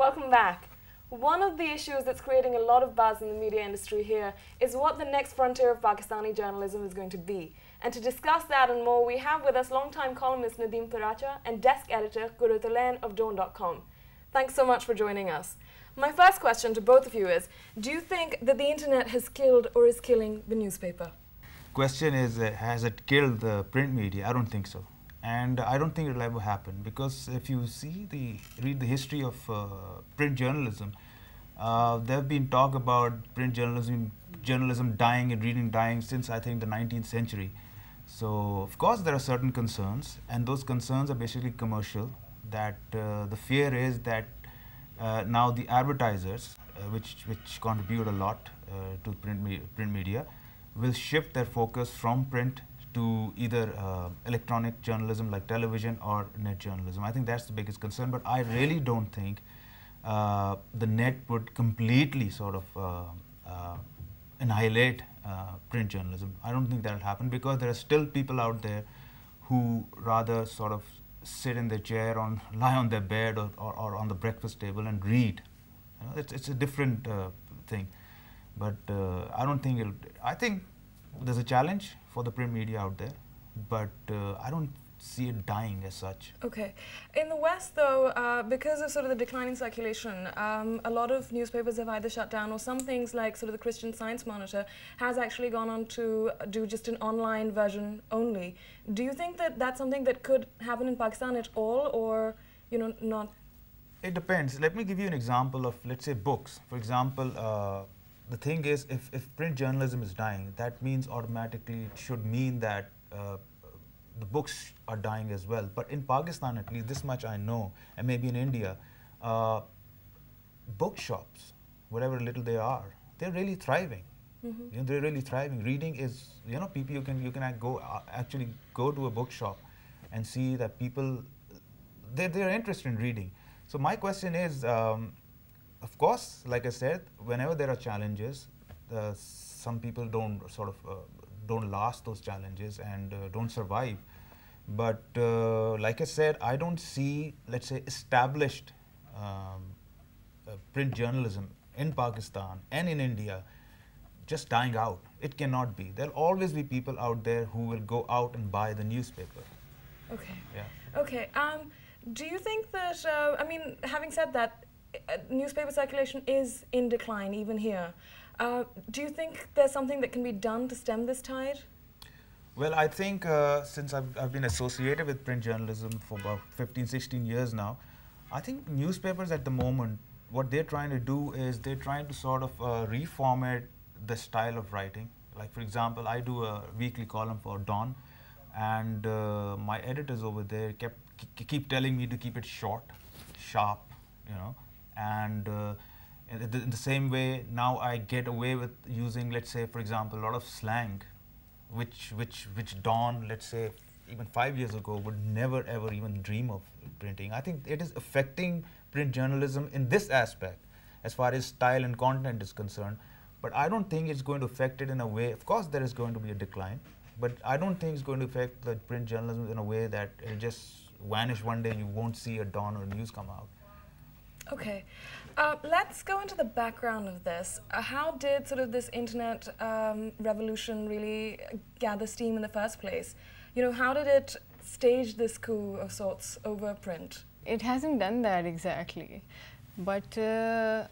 Welcome back. One of the issues that's creating a lot of buzz in the media industry here is what the next frontier of Pakistani journalism is going to be. And to discuss that and more, we have with us longtime columnist Nadeem Paracha and desk editor qurut-ul-ain of Dawn.com. Thanks so much for joining us. My first question to both of you is, do you think that the internet has killed or is killing the newspaper? Question is, has it killed the print media? I don't think so. And I don't think it'll ever happen, because if you read the history of print journalism, there have been talk about print journalism dying and reading dying since, I think, the 19th century. So, of course, there are certain concerns, and those concerns are basically commercial, that the fear is that now the advertisers, which contribute a lot to print media, will shift their focus from print to either electronic journalism like television or net journalism. I think that's the biggest concern, but I really don't think the net would completely sort of annihilate print journalism. I don't think that'll happen, because there are still people out there who rather sort of sit in their chair or lie on their bed or on the breakfast table and read. You know, it's a different thing. But I don't think I think there's a challenge for the print media out there, but I don't see it dying as such. Okay. In the West, though, because of sort of the declining circulation, a lot of newspapers have either shut down, or some things like sort of the Christian Science Monitor has actually gone on to do just an online version only. Do you think that that's something that could happen in Pakistan at all, or, you know, not? It depends. Let me give you an example of, let's say, books. For example, the thing is, if print journalism is dying, that means automatically it should mean that the books are dying as well. But in Pakistan, at least, this much I know, and maybe in India, bookshops, whatever little they are, they're really thriving. Mm-hmm. You know, they're really thriving. Reading is, you know, people, you can actually go to a bookshop and see that people, they're interested in reading. So my question is, of course, like I said, whenever there are challenges, some people don't last those challenges and don't survive. But like I said, I don't see, let's say, established print journalism in Pakistan and in India just dying out. It cannot be. There'll always be people out there who will go out and buy the newspaper. Okay. Yeah. Okay. Do you think that, I mean, having said that, newspaper circulation is in decline even here. Do you think there's something that can be done to stem this tide? Well, I think since I've been associated with print journalism for about 15, 16 years now, I think newspapers at the moment, what they're trying to do is they're trying to sort of reformat the style of writing. Like, for example, I do a weekly column for Dawn, and my editors over there keep telling me to keep it short, sharp, you know. And in the same way, now I get away with using, let's say, for example, a lot of slang, which Dawn, let's say, even 5 years ago, would never ever even dream of printing. I think it is affecting print journalism in this aspect, as far as style and content is concerned. But I don't think it's going to affect it in a way. Of course, there is going to be a decline, but I don't think it's going to affect the print journalism in a way that it'll just vanish one day. You won't see a Dawn or News come out. Okay, let's go into the background of this. How did sort of this internet revolution really gather steam in the first place? You know, how did it stage this coup of sorts over print? It hasn't done that exactly, but at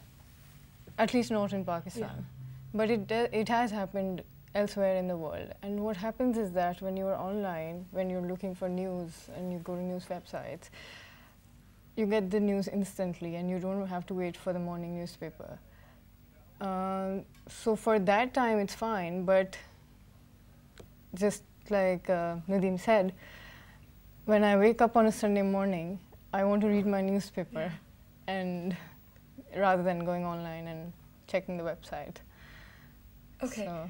least not in Pakistan. Yeah. But it has happened elsewhere in the world. And what happens is that when you're online, when you're looking for news and you go to news websites, you get the news instantly and you don't have to wait for the morning newspaper. So for that time it's fine, but just like Nadeem said, when I wake up on a Sunday morning, I want to read my newspaper, and rather than going online and checking the website. Okay. So.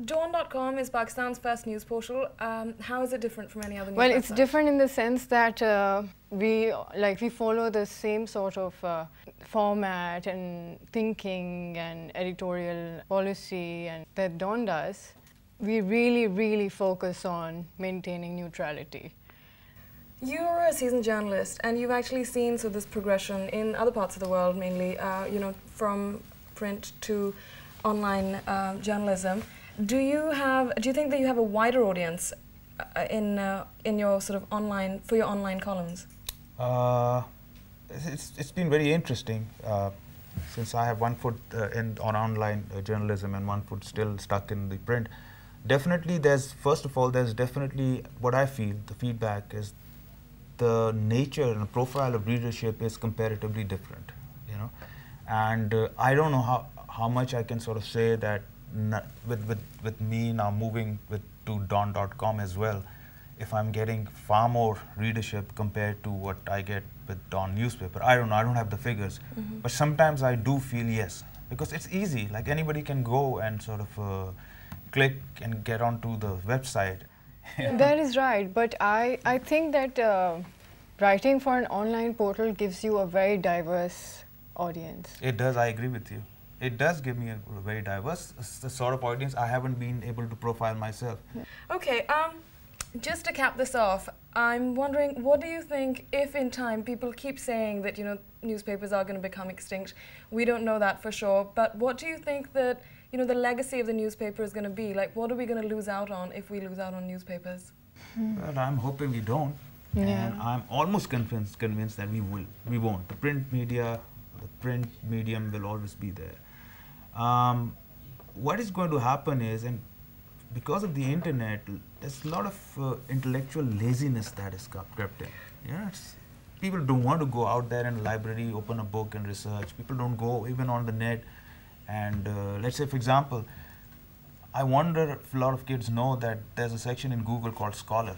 Dawn.com is Pakistan's first news portal. How is it different from any other news Well, website? it's different in the sense that we follow the same sort of format and thinking and editorial policy and that Dawn does. We really focus on maintaining neutrality. You're a seasoned journalist, and you've actually seen this progression in other parts of the world, mainly, from print to online journalism. Do you think that you have a wider audience in your for your online columns? It's been very interesting since I have one foot on online journalism and one foot still stuck in the print. Definitely, first of all, there's definitely what I feel. The feedback is the nature and the profile of readership is comparatively different, and I don't know how much I can sort of say that with me now moving to Dawn.com as well, if I'm getting far more readership compared to what I get with Dawn newspaper. I don't know, I don't have the figures, but sometimes I do feel yes, because it's easy, like anybody can go and sort of click and get onto the website. That is right, but I think that writing for an online portal gives you a very diverse audience. It does, I agree with you. It does give me a very diverse, the sort of audience I haven't been able to profile myself. Okay, just to cap this off, I'm wondering, what do you think if in time people keep saying that, newspapers are going to become extinct? We don't know that for sure, but what do you think that, the legacy of the newspaper is going to be? Like, what are we going to lose out on if we lose out on newspapers? Well, I'm hoping we don't. Yeah. And I'm almost convinced that we will. We won't. The print medium will always be there. What is going to happen is, and because of the internet, there's a lot of intellectual laziness that is crept in. People don't want to go out there in a library, open a book and research. People don't go even on the net. And let's say, for example, I wonder if a lot of kids know that there's a section in Google called Scholar.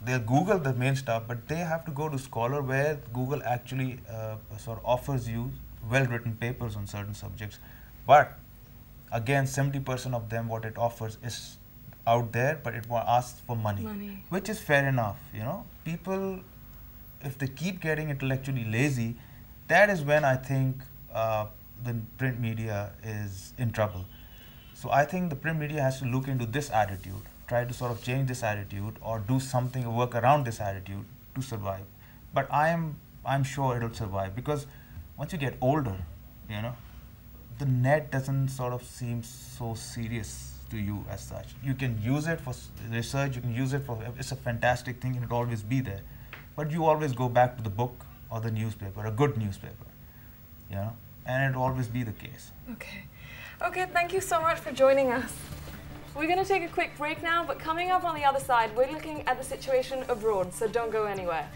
They'll Google the main stuff, but they have to go to Scholar, where Google actually sort of offers you well-written papers on certain subjects. But again, 70% of them, what it offers is out there, but it asks for money, which is fair enough. People, if they keep getting intellectually lazy, that is when I think the print media is in trouble. So I think the print media has to look into this attitude, try to sort of change this attitude, or do something, work around this attitude to survive. But I'm sure it'll survive, because once you get older, the net doesn't sort of seem so serious to you as such. You can use it for research, you can use it for, it's a fantastic thing and it'll always be there. But you always go back to the book or the newspaper, a good newspaper, and it'll always be the case. Okay, thank you so much for joining us. We're going to take a quick break now, but coming up on the other side, we're looking at the situation abroad, so don't go anywhere.